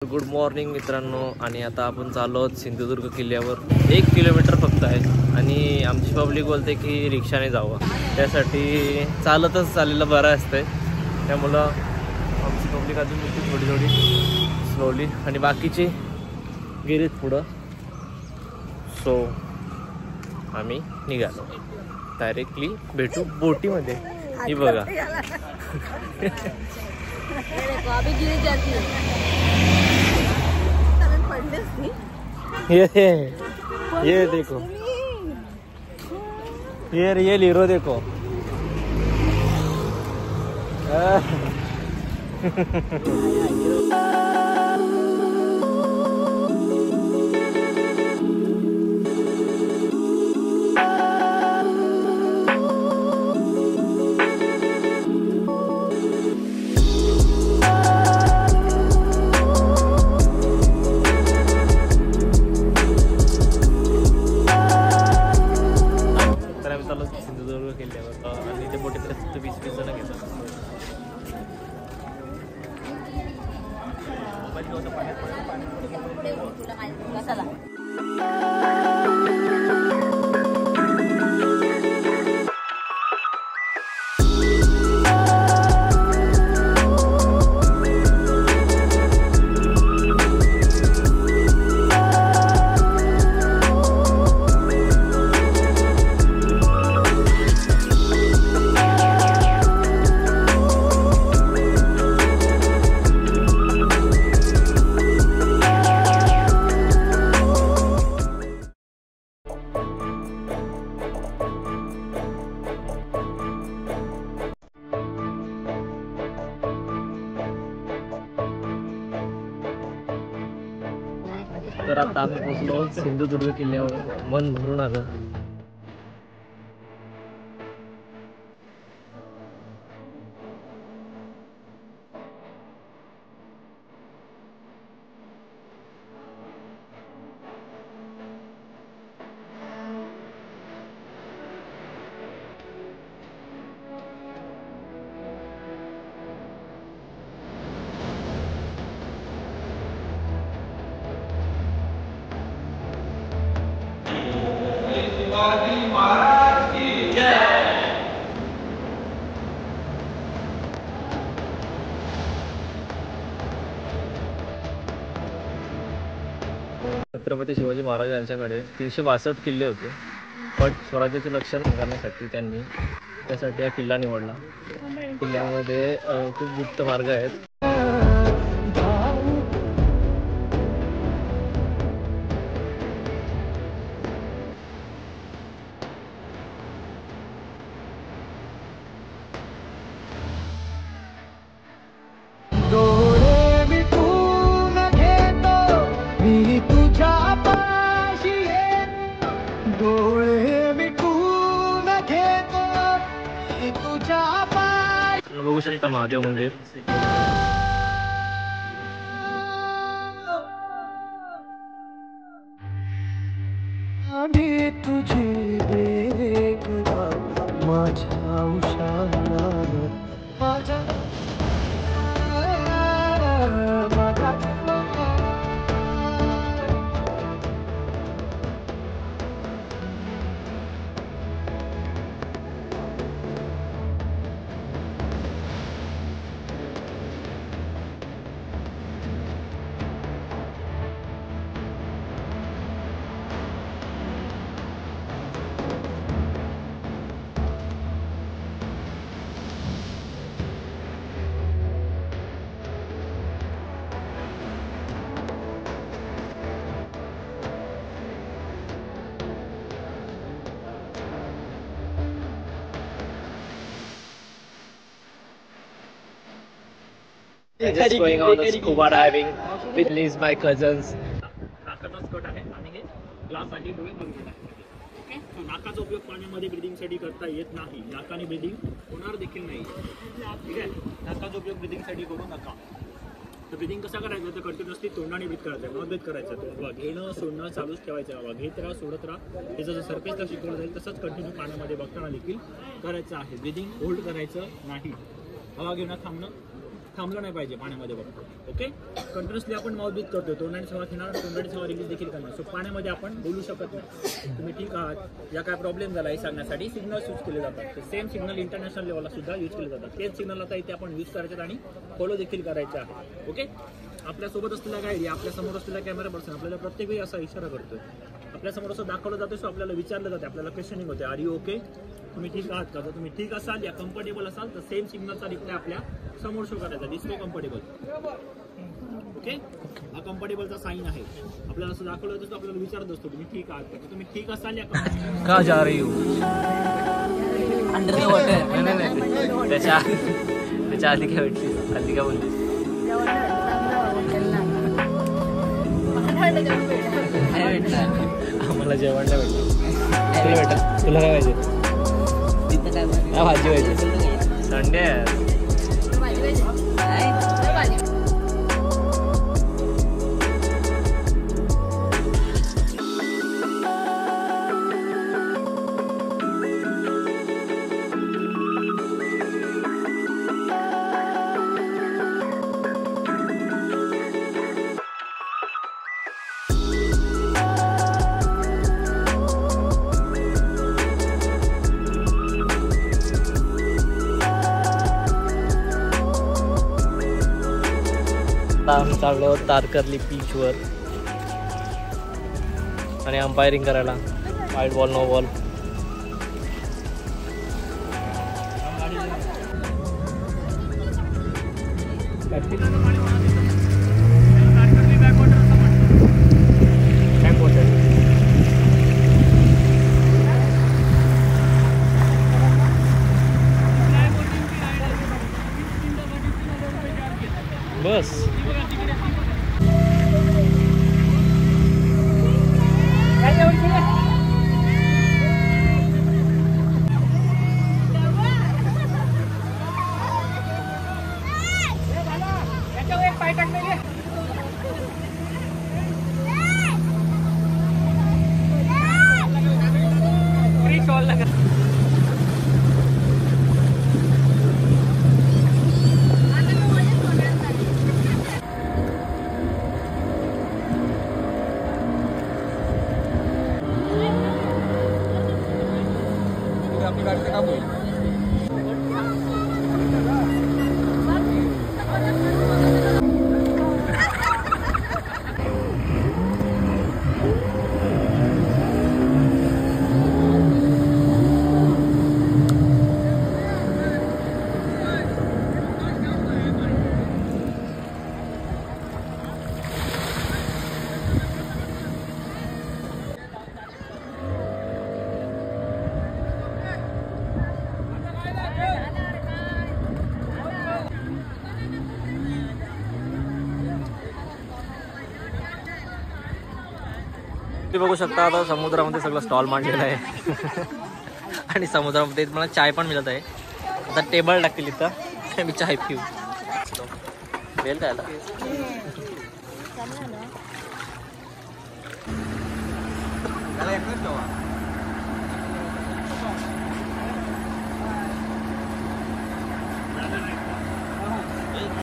Good morning मित्रांनो. आणि आता आपण चाललो आहोत सिंधुदुर्ग किल्ल्यावर. 1 किलोमीटर फक्त आहे आणि आमची पब्लिक बोलते की रिक्षाने जावं, त्यासाठी चालतच चाललेलं बरं असतंय. त्यामुळं आमची पब्लिक अजून येते थोडी थोडी स्लोली आणि बाकीचे गेलेत पुढं. सो आम्ही निघालो. डायरेक्टली भेटू बोटीमध्ये. ही बघा ये देखो, ये लीरो देखो. सिंधुदुर्ग किल्ल्यावर आणि ते बोटीत 20-20 जण घेतात. तर आता आम्ही पोहोचलो सिंधुदुर्ग किल्ल्यावर. मन भरून आलं. छत्रपती शिवाजी महाराज यांच्याकडे 362 किल्ले होते, पण स्वराज्याचे लक्षण करण्यासाठी त्यांनी त्यासाठी हा किल्ला निवडला. किल्ल्यामध्ये खूप गुप्त मार्ग आहेत. बघू शकता महादेव मंदिर. आम्ही तुझी देखभाल माझ्या उशाला माझ्या just going on the scuba diving with these my cousins. नाकाचा उपयोग पाण्यामध्ये ब्रिदिंगसाठी करता येत नाही. नाकाने ब्रिदिंग होणार देखील नाही. ठीक आहे, नाकाचा उपयोग ब्रिदिंगसाठी करू नका. तर ब्रिदिंग कसा करायचं तर कंटिन्युअसली तोंडाने ब्रीथ करायचं, मग ब्रीथ करायचं. घेणं सोडणं चालूच ठेवायचं. हवा घेत राहा, सोडत राहा. हे जसं सरफेसला शिकवलं जाईल तसंच कंटिन्यू पाण्यामध्ये बघताना देखील करायचं आहे. ब्रिदिंग होल्ड करायचं नाही. हवा घेणं थांबणं थांबलं नाही पाहिजे पाण्यामध्ये बघतो. ओके, कंटिन्युअसली आपण माउथ ब्रीथ करतो, तोंडाने हवा घेणार, तोंडाने हवा रिलीज देखील करणार. सो पाण्यामध्ये आपण बोलू शकत नाही. तुम्ही ठीक आहात या काय प्रॉब्लेम झाला हे सांगण्यासाठी सिग्नल्स यूज केले जातात. सेम सिग्नल इंटरनॅशनल लेवलला सुद्धा यूज केले जातात. तेच सिग्नल आता इथे आपण यूज करायचे आणि फॉलो देखील करायचे आहे. ओके, आपल्यासोबत असलेला गाईड या आपल्यासमोर असलेला कॅमेरा पर्सन आपल्याला प्रत्येक वेळी असा इशारा करतोय. आपल्यासमोर असं दाखवलं जातं, सो आपल्याला विचारलं जाते, आपल्याला क्वेश्चनिंग होते, आर यू ओके, तुम्ही ठीक आहात का. जर तुम्ही ठीक असाल या कम्फर्टेबल असाल तर सेम सिग्नलचा रिप्लाय आपल्या समोर शो करायचा, दिसतो कम्फर्टेबल. ओके, हा कम्फर्टेबलचा साईन आहे. आपल्याला असं दाखवलं जातं, आपल्याला विचारत असतो तुम्ही ठीक आहात का. तुम्ही ठीक असाल या का जा रही हो अंडर द वॉटर. नाही त्याच्या आधी काय भेटली, आधी काय बोलली. आम्हाला जेवण नाही भेटलं. तुला भेटत, तुला काय पाहिजे. काय भाजी पाहिजे. संडे आहे. आम्ही चाललो तारकर्ली बीचवर आणि अंपायरिंग करायला. वाईट बॉल, नो बॉल. बस आपली गाडीचं काम होईल. तुम्ही बघू शकता आता समुद्रामध्ये सगळं स्टॉल मांडलेलं आहे आणि समुद्रामध्ये मला चाय पण मिळत आहे. आता टेबल टाकतील इथं, मी चाय पिऊ. वेल काय आला